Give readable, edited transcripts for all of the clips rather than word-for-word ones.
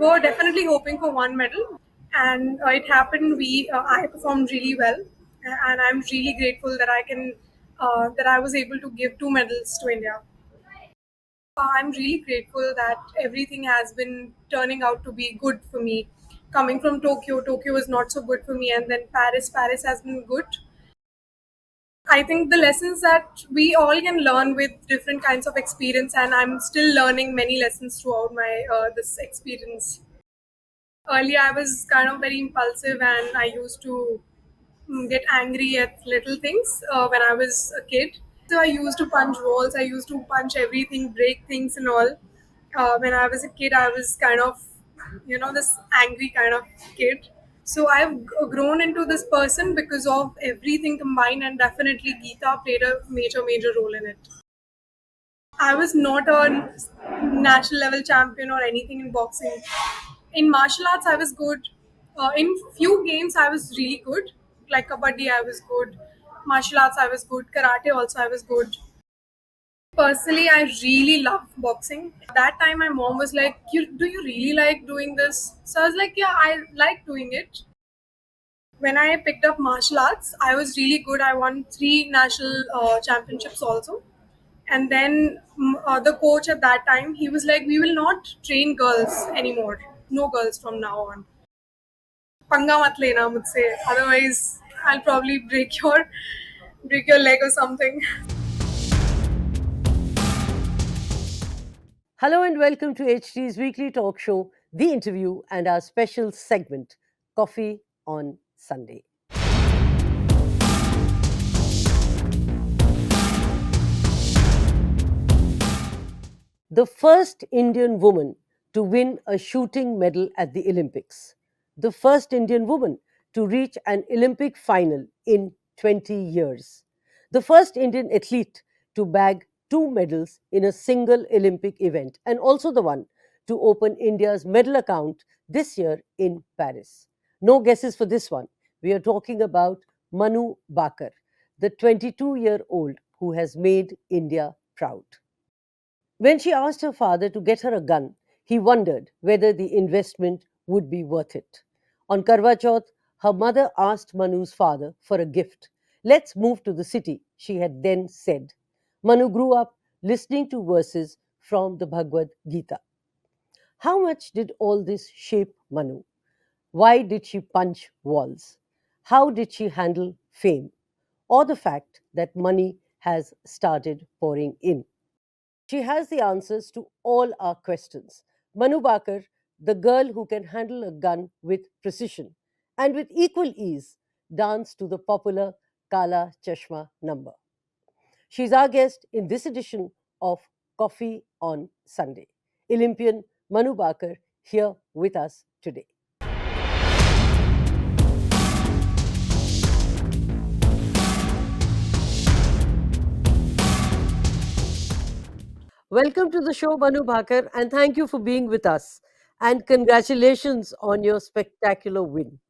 were definitely hoping for one medal, and it happened. I performed really well, and I'm really grateful that I was able to give two medals to India. I'm really grateful that everything has been turning out to be good for me. Coming from Tokyo was not so good for me, and then Paris has been good. I think the lessons that we all can learn with different kinds of experience, and I'm still learning many lessons throughout my this experience. Earlier, I was kind of very impulsive, and I used to get angry at little things when I was a kid. So I used to punch walls. I used to punch everything, break things, and all. When I was a kid, I was kind of, this angry kind of kid. So I've grown into this person because of everything combined, and definitely Geeta played a major role in it. I was not a national level champion or anything in boxing. In martial arts, I was good. In few games, I was really good. Like kabaddi, I was good. Martial arts, I was good. Karate, also, I was good. Personally, I really love boxing. That time, my mom was like, Do you really like doing this?" So I was like, "Yeah, I like doing it." When I picked up martial arts, I was really good. I won three national championships also. And then the coach at that time, he was like, "We will not train girls anymore. No girls from now on. Panga mat lena mujhse. Otherwise, I'll probably break your leg or something." Hello and welcome to HT's weekly talk show, The Interview, and our special segment, Coffee on Sunday. The first Indian woman to win a shooting medal at the Olympics. The first Indian woman to reach an Olympic final in 20 years. The first Indian athlete to bag two medals in a single Olympic event, and also the one to open India's medal account this year in Paris. No guesses for this one. We are talking about Manu Bakar, the 22-year-old who has made India proud. When she asked her father to get her a gun, he wondered whether the investment would be worth it. On Karwa Chauth, her mother asked Manu's father for a gift. "Let's move to the city," she had then said. Manu grew up listening to verses from the Bhagavad Gita. How much did all this shape Manu? Why did she punch walls? How did she handle fame? Or the fact that money has started pouring in? She has the answers to all our questions. Manu Bakar, the girl who can handle a gun with precision and with equal ease, dance to the popular Kala Chashma number. She's our guest in this edition of Coffee on Sunday. Olympian Manu Bakar here with us today. Welcome to the show, Manu Bakar, and thank you for being with us. And congratulations on your spectacular win.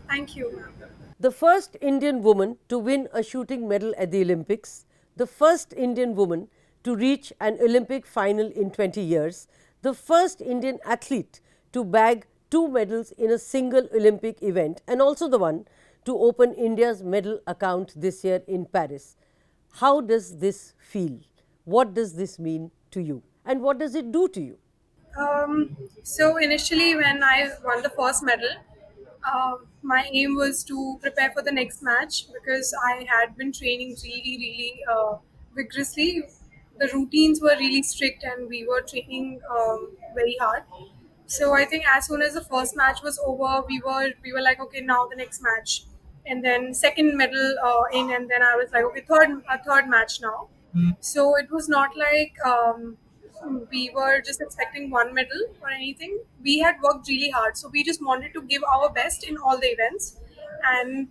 Thank you, ma'am. The first Indian woman to win a shooting medal at the Olympics, the first Indian woman to reach an Olympic final in 20 years, the first Indian athlete to bag two medals in a single Olympic event, and also the one to open India's medal account this year in Paris. How does this feel? What does this mean to you? And what does it do to you? So initially, when I won the first medal, my aim was to prepare for the next match because I had been training really vigorously. The routines were really strict, and we were training very hard. So I think as soon as the first match was over, we were like, okay, now the next match, and then second medal in, and then I was like, okay, third match now. So it was not like we were just expecting one medal or anything. We had worked really hard, so we just wanted to give our best in all the events, and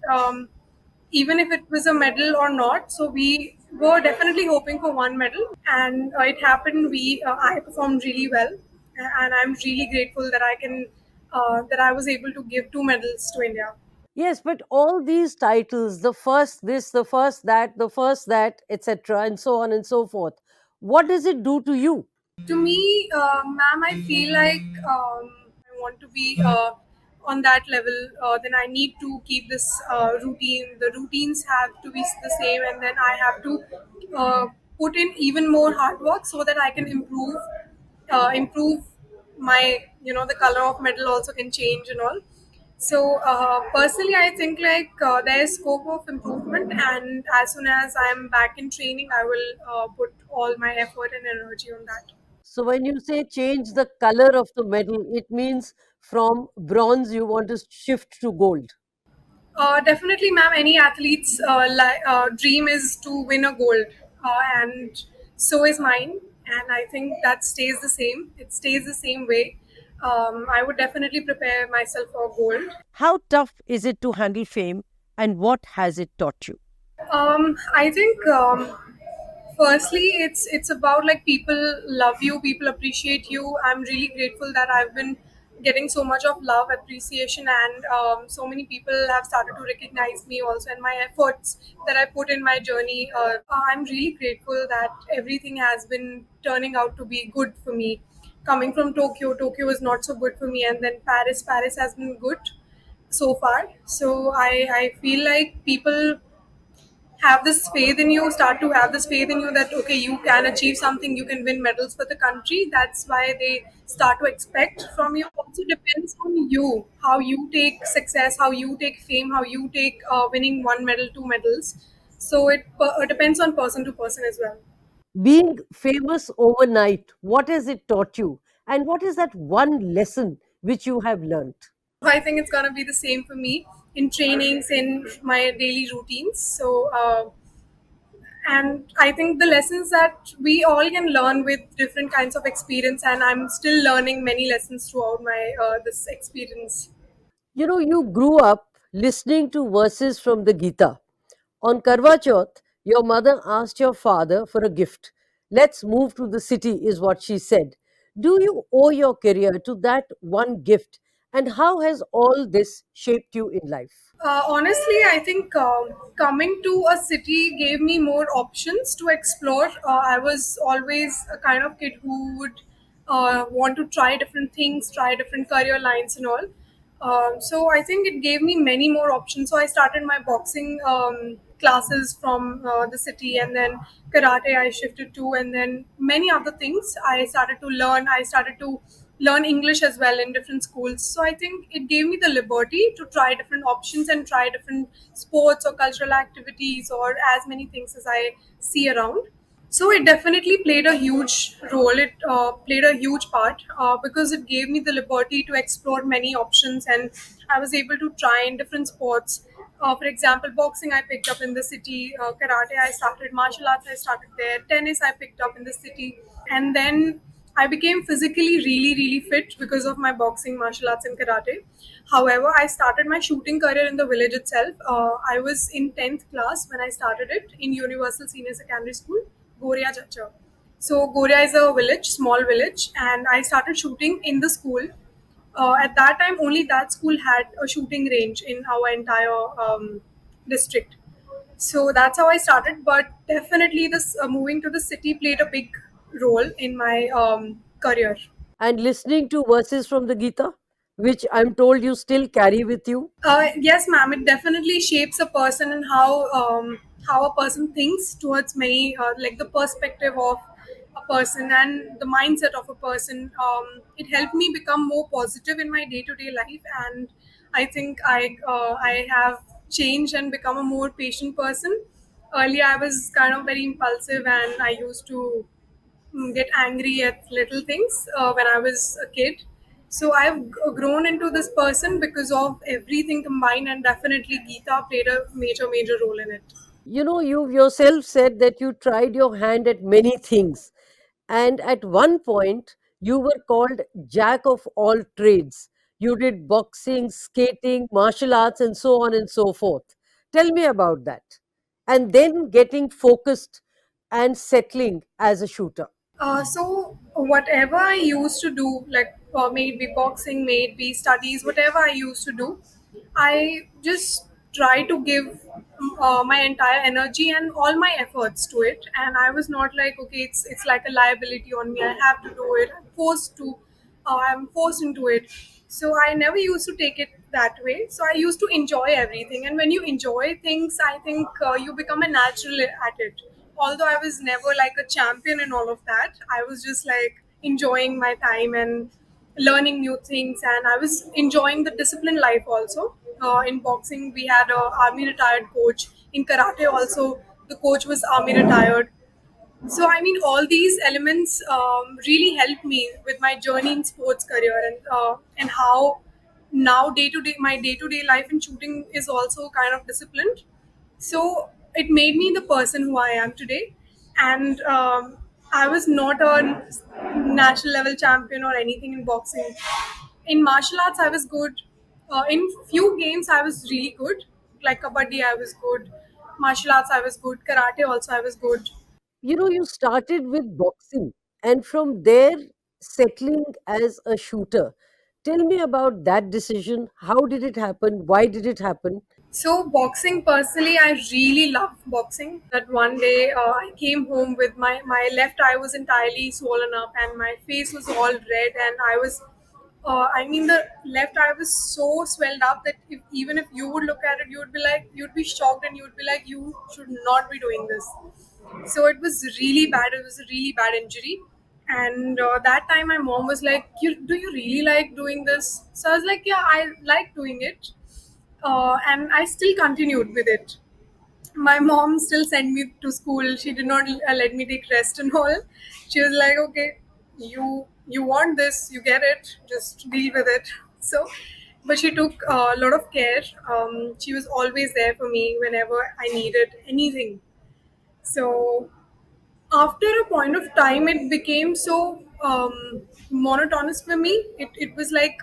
even if it was a medal or not, so we were definitely hoping for one medal, and it happened. I performed really well, and I'm really grateful that I was able to give two medals to India. Yes, but all these titles, the first this, the first that, etc., and so on and so forth, what does it do to you? To me, ma'am, I feel like want to be on that level, then I need to keep this routine. The routines have to be the same, and then I have to uh, put in even more hard work so that I can improve my, the color of metal also can change and all. So personally, I think like there is scope of improvement, and as soon as I'm back in training, I will put all my effort and energy on that. So when you say change the color of the medal, it means from bronze you want to shift to gold. Definitely, ma'am. Any athlete's dream is to win a gold, and so is mine. And I think that stays the same. It stays the same way. I would definitely prepare myself for gold. How tough is it to handle fame and what has it taught you? I think firstly, it's about like people love you, people appreciate you. I'm really grateful that I've been getting so much of love, appreciation, and so many people have started to recognize me also and my efforts that I put in my journey. I'm really grateful that everything has been turning out to be good for me. Coming from Tokyo, Tokyo was not so good for me, and then Paris has been good so far. So I feel like people have this faith in you, start to have this faith in you that okay, you can achieve something, you can win medals for the country. That's why they start to expect from you. Also depends on you, how you take success, how you take fame, how you take winning one medal, two medals. So it depends on person to person as well. Being famous overnight, what has it taught you? And what is that one lesson which you have learnt? I think it's gonna be the same for me in trainings, in my daily routines. So and I think the lessons that we all can learn with different kinds of experience, and I'm still learning many lessons throughout my this experience. You know, you grew up listening to verses from the Gita. On Karwa Chauth, your mother asked your father for a gift. Let's move to the city, is what she said. Do you owe your career to that one gift? And how has all this shaped you in life? Honestly, I think coming to a city gave me more options to explore. I was always a kind of kid who would want to try different things, try different career lines and all. So I think it gave me many more options. So I started my boxing classes from the city, and then karate I shifted to, and then many other things I started to learn. I started to learn English as well in different schools. So I think it gave me the liberty to try different options and try different sports or cultural activities or as many things as I see around. So it definitely played a huge role. It played a huge part because it gave me the liberty to explore many options, and I was able to try in different sports. For example, boxing I picked up in the city, karate I started, martial arts I started there, tennis I picked up in the city, and then I became physically really fit because of my boxing, martial arts, and karate. However, I started my shooting career in the village itself. I was in 10th class when I started it in Universal Senior Secondary School, Goria Chacha. So Goria is a village, small village, and I started shooting in the school. At that time, only that school had a shooting range in our entire district. So that's how I started. But definitely, this moving to the city played a big role in my career. And listening to verses from the Gita, which I'm told you still carry with you. Yes, ma'am. It definitely shapes a person and how a person thinks towards many, like the perspective of a person and the mindset of a person. It helped me become more positive in my day to day life, and I think I have changed and become a more patient person. Earlier, I was kind of very impulsive, and I used to get angry at little things when I was a kid. So I've grown into this person because of everything combined, and definitely Geeta played a major role in it. You know, you yourself said that you tried your hand at many things. And at one point, you were called Jack of all trades. You did boxing, skating, martial arts, and so on and so forth. Tell me about that. And then getting focused and settling as a shooter. So whatever I used to do, like may it be boxing, may it be studies, whatever I used to do, I just try to give my entire energy and all my efforts to it. And I was not like, okay, it's like a liability on me. I have to do it. I'm forced into it. So I never used to take it that way. So I used to enjoy everything. And when you enjoy things, I think you become a natural at it. Although I was never like a champion and all of that, I was just like enjoying my time and learning new things. And I was enjoying the discipline life also. In boxing, we had a army retired coach. In karate, also the coach was army retired. So I mean, all these elements really helped me with my journey in sports career, and how now day to day life in shooting is also kind of disciplined. So it made me the person who I am today, and I was not a national level champion or anything in boxing. In martial arts, I was good. In few games, I was really good. Like kabaddi, I was good. Martial arts, I was good. Karate also, I was good. You started with boxing and from there settling as a shooter. Tell me about that decision. How did it happen? Why did it happen? So boxing, personally, I really love boxing. That one day I came home with my left eye was entirely swollen up and my face was all red, and I mean, the left eye was so swelled up that even if you would look at it, you would be like, you'd be shocked and you would be like, you should not be doing this. So it was really bad. It was a really bad injury. And that time my mom was like, do you really like doing this? So I was like, yeah, I like doing it, and I still continued with it. My mom still sent me to school. She did not let me take rest and all. She was like, "Okay, you want this, you get it. Just deal with it." So, but she took a lot of care. She was always there for me whenever I needed anything. So, after a point of time, it became so monotonous for me. It was like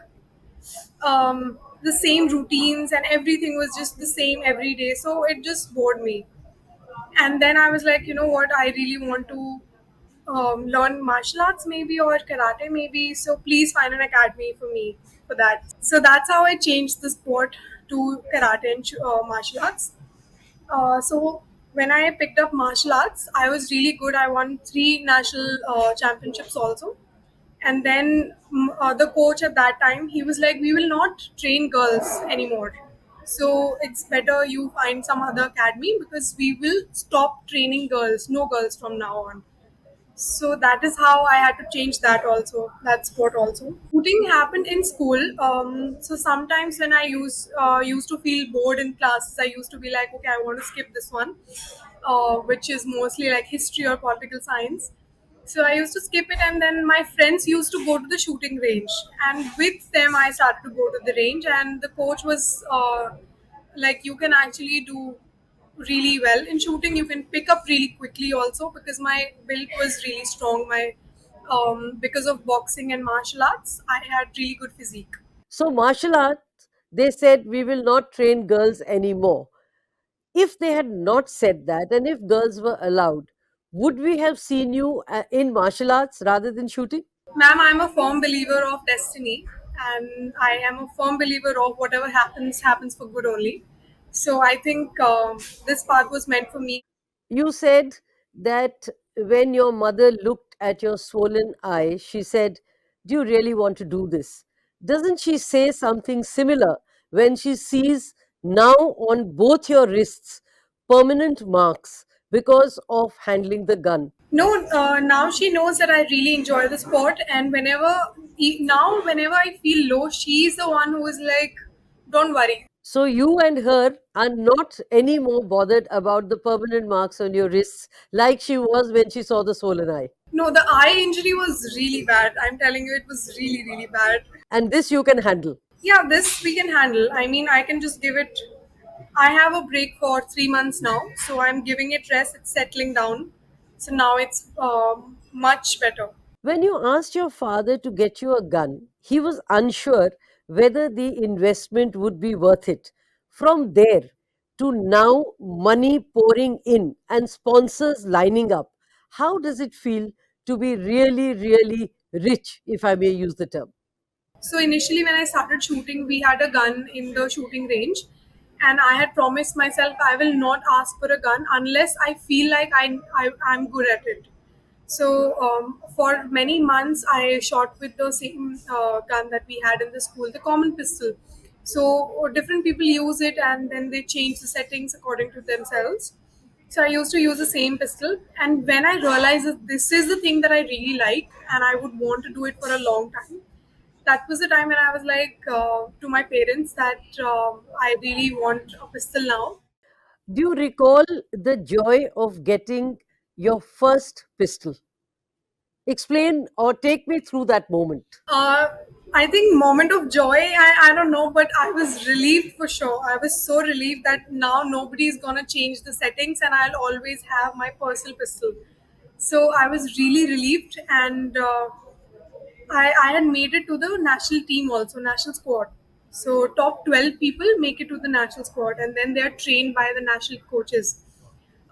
the same routines and everything was just the same every day, so it just bored me. And then I was like, you know what, I really want to learn martial arts maybe or karate maybe, so please find an academy for me for that. So that's how I changed the sport to karate and martial arts. So when I picked up martial arts, I was really good. I won three national championships also. And then the coach at that time, he was like, "We will not train girls anymore. So it's better you find some other academy because we will stop training girls. No girls from now on." So that is how I had to change that also, that sport also. Shooting happened in school. So sometimes when I used to feel bored in classes, I used to be like, okay, I want to skip this one, which is mostly like history or political science. So I used to skip it, and then my friends used to go to the shooting range, and with them I started to go to the range, and the coach was like, you can actually do really well in shooting. You can pick up really quickly also, because my build was really strong. My Because of boxing and martial arts, I had really good physique. So, martial arts, they said we will not train girls anymore. If they had not said that, and if girls were allowed, would we have seen you in martial arts rather than shooting? Ma'am, I'm a firm believer of destiny, and I am a firm believer of whatever happens, happens for good only. So I think this path was meant for me. You said that when your mother looked at your swollen eye, she said, "Do you really want to do this?" Doesn't she say something similar when she sees now on both your wrists permanent marks because of handling the gun? No, now she knows that I really enjoy the sport, and whenever I feel low, she's the one who is like, "Don't worry." So you and her are not any more bothered about the permanent marks on your wrists like she was when she saw the swollen eye. No, the eye injury was really bad. I'm telling you, it was really, really bad. And this you can handle. Yeah, this we can handle. I mean, I can just give it. I have a break for 3 months now, so I'm giving it rest. It's settling down, so now it's much better. When you asked your father to get you a gun, he was unsure whether the investment would be worth it. From there to now, money pouring in and sponsors lining up, how does it feel to be really, really rich, if I may use the term? So initially, when I started shooting, we had a gun in the shooting range, and I had promised myself I will not ask for a gun unless I feel like I'm good at it. So for many months, I shot with the same gun that we had in the school, the common pistol. So different people use it, and then they change the settings according to themselves. So I used to use the same pistol, and when I realized that this is the thing that I really like, and I would want to do it for a long time, that was the time when I was like to my parents that I really want a pistol now. Do you recall the joy of getting your first pistol? Explain or take me through that moment. Uh, I think moment of joy. I don't know, but I was relieved for sure. I was so relieved that now nobody's gonna change the settings, and I'll always have my personal pistol. So I was really relieved, and I had made it to the national team also, national squad. So top 12 people make it to the national squad, and then they are trained by the national coaches.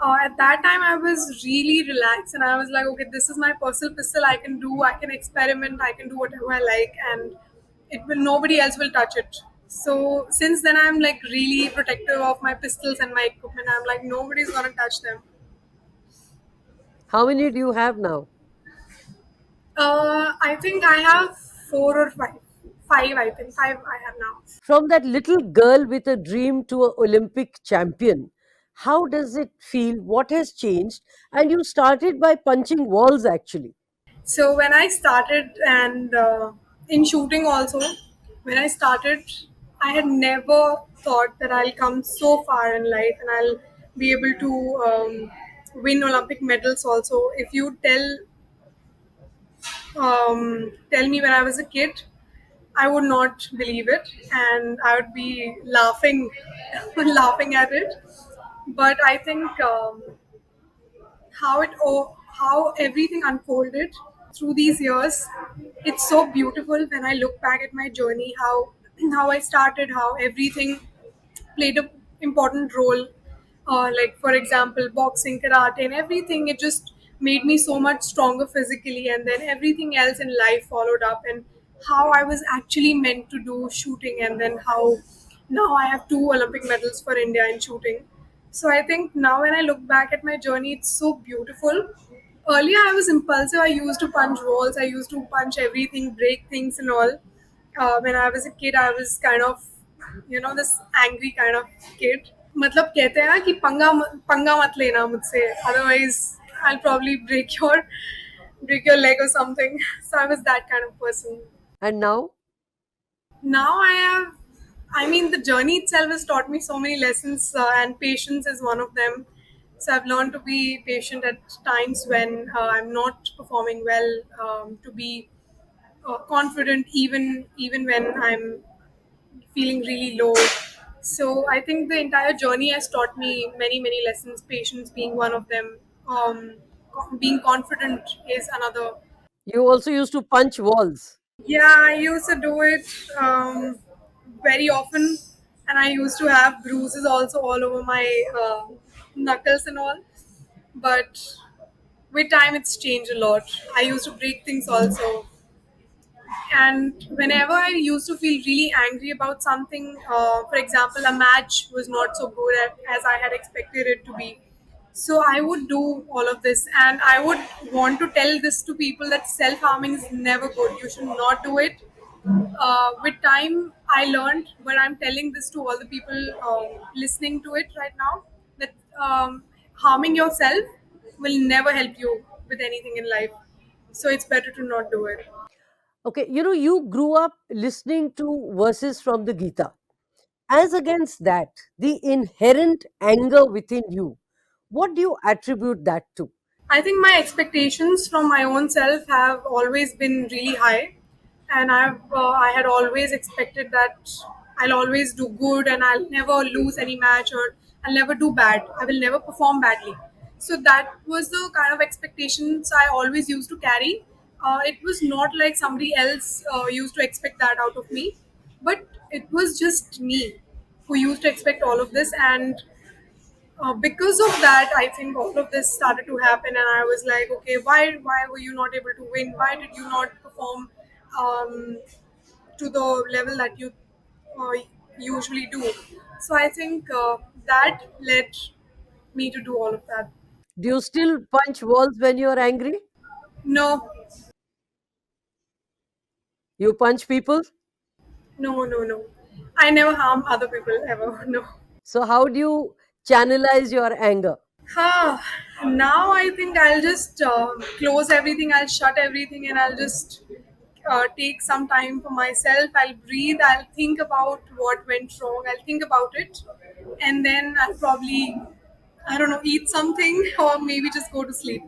At that time, I was really relaxed, and I was like, okay, this is my personal pistol. I can do, I can experiment, I can do whatever I like, and it will nobody else will touch it. So since then, I'm like really protective of my pistols and my equipment. I'm like nobody's gonna touch them. How many do you have now? I think I have four or five. Five, I think. Five I have now. From that little girl with a dream to an Olympic champion, how does it feel? What has changed? And you started by punching walls actually. So when I started, and in shooting also, when I started, I had never thought that I'll come so far in life and I'll be able to win Olympic medals also. If you tell me when I was a kid, I would not believe it, and I would be laughing, laughing at it. But I think how everything unfolded through these years, it's so beautiful when I look back at my journey, how I started, how everything played a important role, like for example boxing, karate, and everything. It just made me so much stronger physically, and then everything else in life followed up, and how I was actually meant to do shooting, and then how now I have two Olympic medals for India in shooting. So I think now when I look back at my journey, it's so beautiful. Earlier I was impulsive. I used to punch walls, I used to punch everything, break things and all. When I was a kid, I was kind of, this angry kind of kid. मतलब कहते हैं ना कि पंगा मत लेना मुझसे, otherwise I'll probably break your leg or something. So I was that kind of person. And now, Now I mean, the journey itself has taught me so many lessons, and patience is one of them. So I've learned to be patient at times when I'm not performing well, to be confident even when I'm feeling really low. So I think the entire journey has taught me many lessons. Patience being one of them. Being confident is another. you also used to punch walls. Yeah, I used to do it very often, and I used to have bruises also all over my knuckles and all. But with time, it's changed a lot. I used to break things also, and whenever I used to feel really angry about something, for example, a match was not so good as I had expected it to be. So I would do all of this, and I would want to tell this to people that self harming is never good. You should not do it. With time, I learned, but I'm telling this to all the people listening to it right now, that harming yourself will never help you with anything in life. So it's better to not do it. Okay, you grew up listening to verses from the Gita. As against that, the inherent anger within you, what do you attribute that to? I think my expectations from my own self have always been really high, and I had always expected that I'll always do good and I'll never lose any match, or I'll never do bad. I will never perform badly. So that was the kind of expectations I always used to carry. It was not like somebody else used to expect that out of me, but it was just me who used to expect all of this. And because of that, I think all of this started to happen, and I was like, okay, why were you not able to win? Why did you not perform um, to the level that you uh, usually do? So I think that led me to do all of that. Do you still punch walls when you're angry? No, You punch people? no, no, no. I never harm other people ever. No. So, how do you channelize your anger? Ah, now I think I'll just close everything, I'll shut everything, and I'll just take some time for myself. I'll breathe, I'll think about what went wrong, I'll think about it, and then I'll probably, I don't know, eat something or maybe just go to sleep.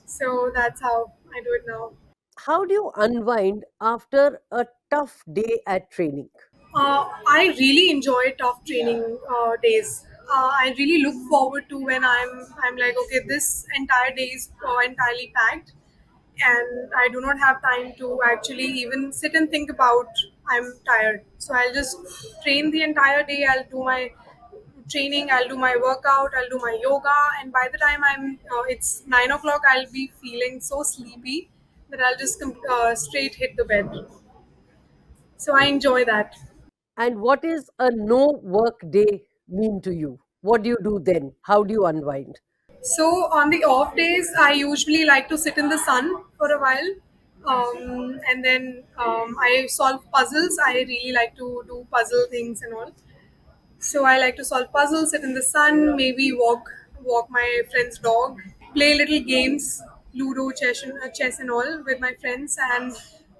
So that's how I do it now. How do you unwind after a tough day at training? I really enjoy tough training days. I really look forward to when I'm like, okay, this entire day is entirely packed, and I do not have time to actually even sit and think about. I'm tired, so I'll just train the entire day. I'll do my training. I'll do my workout. I'll do my yoga, and by the time it's 9 o'clock. I'll be feeling so sleepy that I'll just straight hit the bed. So I enjoy that. And what is a no work day mean to you? What do you do then? How do you unwind? So on the off days, I usually like to sit in the sun for a while, and then I solve puzzles. I really like to do puzzle things and all. So I like to solve puzzles, sit in the sun, maybe walk my friend's dog, play little games, Ludo, chess and all with my friends, and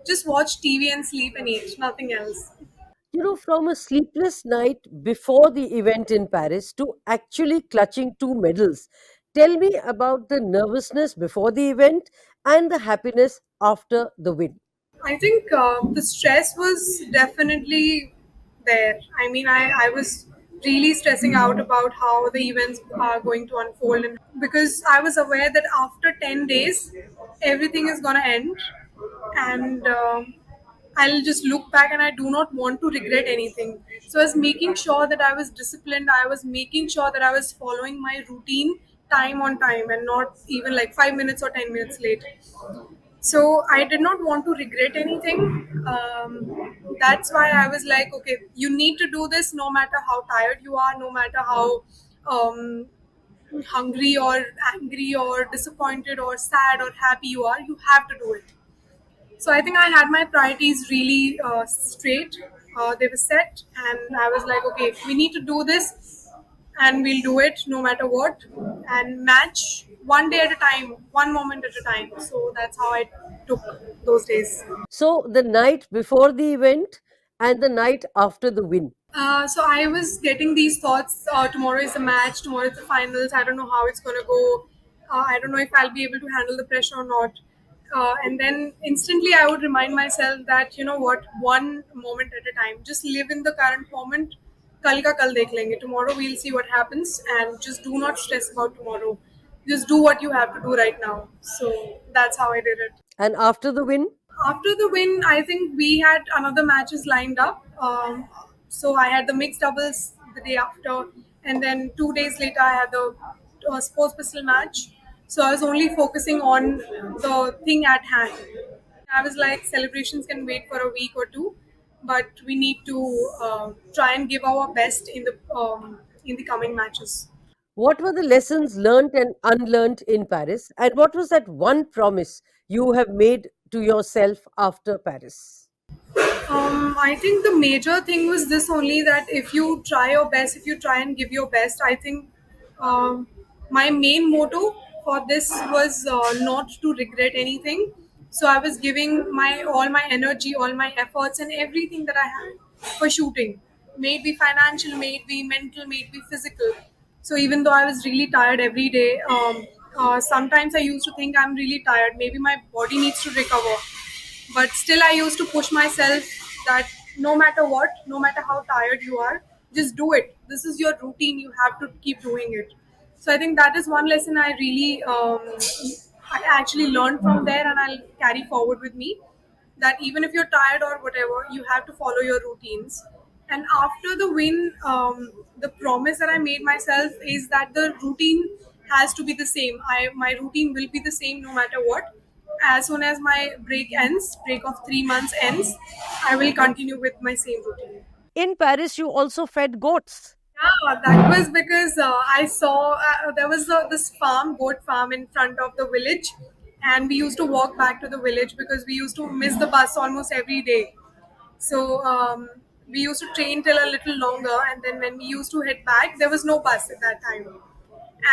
just watch TV and sleep and eat. Nothing else. From a sleepless night before the event in Paris to actually clutching two medals, tell me about the nervousness before the event and the happiness after the win. I think the stress was definitely there. I mean, I was really stressing out about how the events are going to unfold, and because I was aware that after 10 days, everything is going to end, and I'll just look back and I do not want to regret anything. So I was making sure that I was disciplined, I was making sure that I was following my routine time on time and not even like 5 minutes or 10 minutes late. So I did not want to regret anything. That's why I was like, okay, you need to do this no matter how tired you are, no matter how um, hungry or angry or disappointed or sad or happy you are, you have to do it. So I think I had my priorities really straight. They were set, and I was like, okay, we need to do this, and we'll do it no matter what, and match one day at a time, one moment at a time. So that's how I took those days. So, the night before the event and the night after the win. So I was getting these thoughts. Tomorrow is the match. Tomorrow is the finals. I don't know how it's gonna go. I don't know if I'll be able to handle the pressure or not. And then instantly, I would remind myself that you know what, one moment at a time. Just live in the current moment. Kal ka kal dekh lenge. Tomorrow we'll see what happens, and just do not stress about tomorrow. Just do what you have to do right now. So that's how I did it. And after the win, After the win, I think we had another matches lined up. So I had the mixed doubles the day after, and then 2 days later I had the sports pistol match. So I was only focusing on the thing at hand. I was like, celebrations can wait for a week or two, but we need to try and give our best in the coming matches. what were the lessons learnt and unlearned in Paris? And what was that one promise you have made to yourself after Paris? I think the major thing was this only, that if you try your best, if you try and give your best, I think my main motto for this was not to regret anything. So I was giving my all my energy, all my efforts, and everything that I had for shooting. May it be financial, may it be mental, may it be physical. So even though I was really tired every day, sometimes I used to think I'm really tired. Maybe my body needs to recover, but still I used to push myself that no matter what, no matter how tired you are, just do it. This is your routine, you have to keep doing it. So I think that is one lesson I really I actually learned from there, and I'll carry forward with me, that even if you're tired or whatever, you have to follow your routines. And after the win, the promise that I made myself is that the routine has to be the same. My routine will be the same no matter what. As soon as my break of 3 months ends, I will continue with my same routine. In Paris, you also fed goats. Yeah, that was because I saw there was this goat farm in front of the village, and we used to walk back to the village because we used to miss the bus almost every day. So we used to train till a little longer, and then when we used to head back, there was no bus at that time.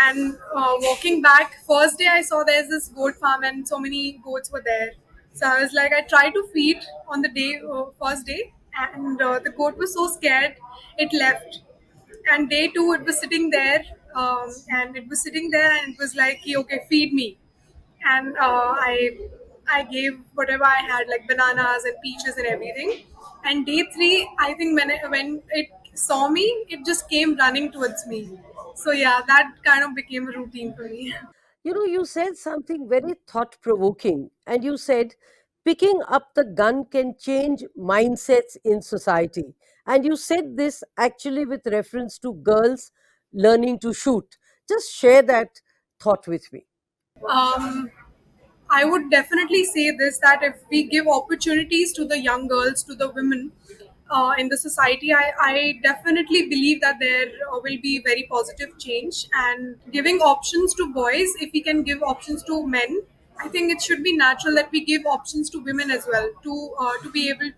And walking back, first day I saw there's this goat farm and so many goats were there. So I was like, I tried to feed on the day, first day, and the goat was so scared, it left. And day two, it was sitting there, and it was sitting there, and it was like, okay, feed me. And I gave whatever I had, like bananas and peaches and everything. And day three, I think when it saw me, it just came running towards me. So yeah, that kind of became a routine for me. You know, you said something very thought provoking, and you said picking up the gun can change mindsets in society. And you said this actually with reference to girls learning to shoot. Just share that thought with me. Um, I would definitely say this, that if we give opportunities to the young girls, to the women in the society, I definitely believe that there will be very positive change. And giving options to boys, if we can give options to men, I think it should be natural that we give options to women as well, to be able,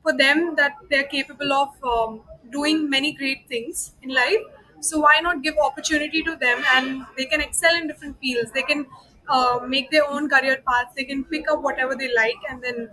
for them, that they're capable of doing many great things in life. So why not give opportunity to them, and they can excel in different fields. They can make their own career paths. They can pick up whatever they like and then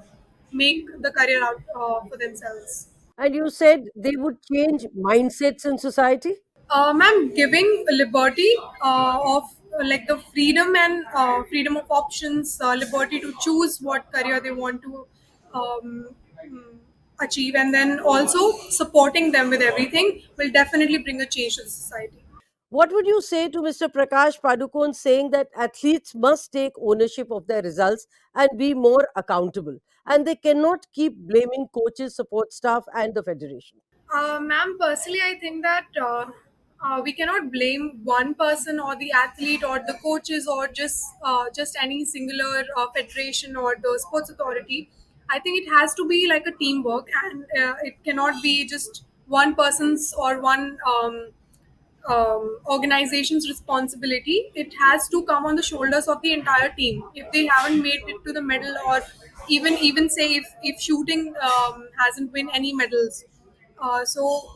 make the career out for themselves. And you said they would change mindsets in society. Ma'am, giving liberty of like the freedom and freedom of options, liberty to choose what career they want to um, mm, achieve, and then also supporting them with everything will definitely bring a change to the society. What would you say to Mr. Prakash Padukone saying that athletes must take ownership of their results and be more accountable? And they cannot keep blaming coaches, support staff, and the federation. Ma'am, personally, I think that we cannot blame one person or the athlete or the coaches or just any singular federation or the sports authority. I think it has to be like a teamwork, and it cannot be just one person's or one organization's responsibility. It has to come on the shoulders of the entire team. If they haven't made it to the medal, or even say if shooting hasn't win any medals, so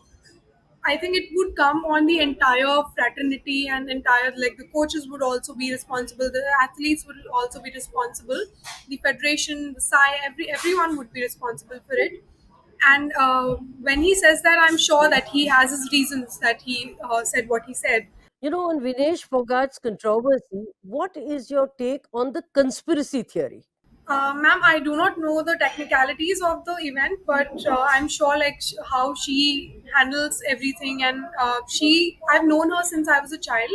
I think it would come on the entire fraternity and entire, like the coaches would also be responsible, the athletes would also be responsible, the federation, the SAI, everyone would be responsible for it. And when he says that, I'm sure that he has his reasons that he said what he said. You know, on Vinesh Phogat's controversy, what is your take on the conspiracy theory? Ma'am, I do not know the technicalities of the event, but I'm sure like how she handles everything, and I've known her since I was a child.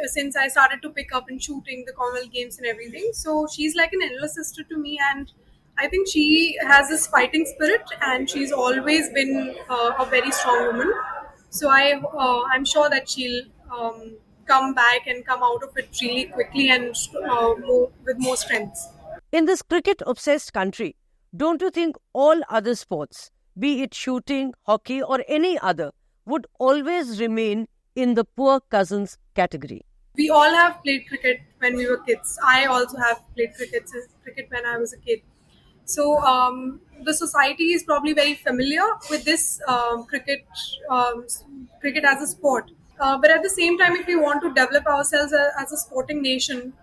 Since I started to pick up and shooting the Commonwealth Games and everything, so she's like an elder sister to me, and I think she has this fighting spirit, and she's always been a very strong woman. So I'm sure that she'll come back and come out of it really quickly and with more strength. In this cricket obsessed country, don't you think all other sports, be it shooting, hockey, or any other, would always remain in the poor cousins category? We all have played cricket when we were kids. I also have played cricket when I was a kid. So the society is probably very familiar with this cricket as a sport. But at the same time, if we want to develop ourselves as a sporting nation,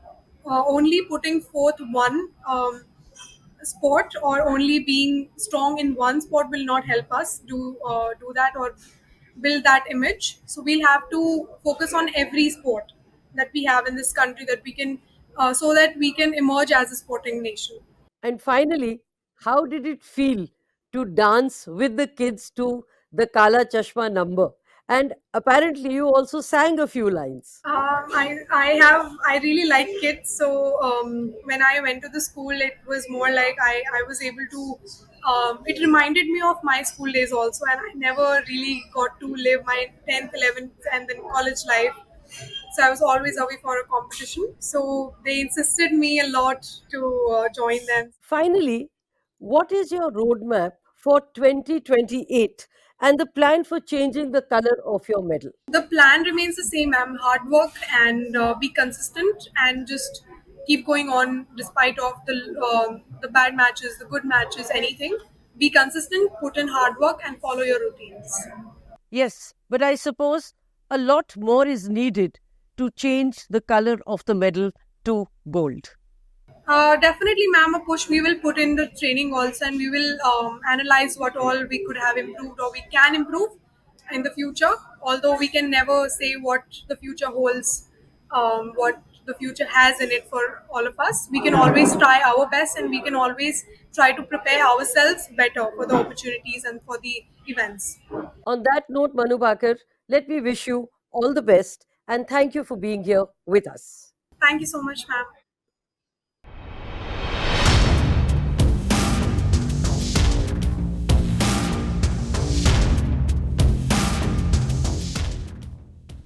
only putting forth one sport or only being strong in one sport will not help us do that or build that image. So we'll have to focus on every sport that we have in this country, that we can so that we can emerge as a sporting nation. And finally, how did it feel to dance with the kids to the Kala Chashma number? And apparently, you also sang a few lines. I really like kids. So when I went to the school, it was more like I was able to. It reminded me of my school days also, and I never really got to live my 10th, 11th, and then college life. So I was always away for a competition. So they insisted me a lot to join them. Finally, what is your roadmap for 2028 and the plan for changing the color of your medal? The plan remains the same. I'm hard work and be consistent and just keep going on despite of the bad matches, the good matches, anything. Be consistent, put in hard work, and follow your routines. Yes, but I suppose a lot more is needed to change the color of the medal to gold. Definitely, ma'am, a push. We will put in the training also, and we will analyze what all we could have improved or we can improve in the future. Although we can never say what the future holds, what the future has in it for all of us, we can always try our best, and we can always try to prepare ourselves better for the opportunities and for the events. On that note, Manu Bakar, let me wish you all the best and thank you for being here with us. Thank you so much, ma'am.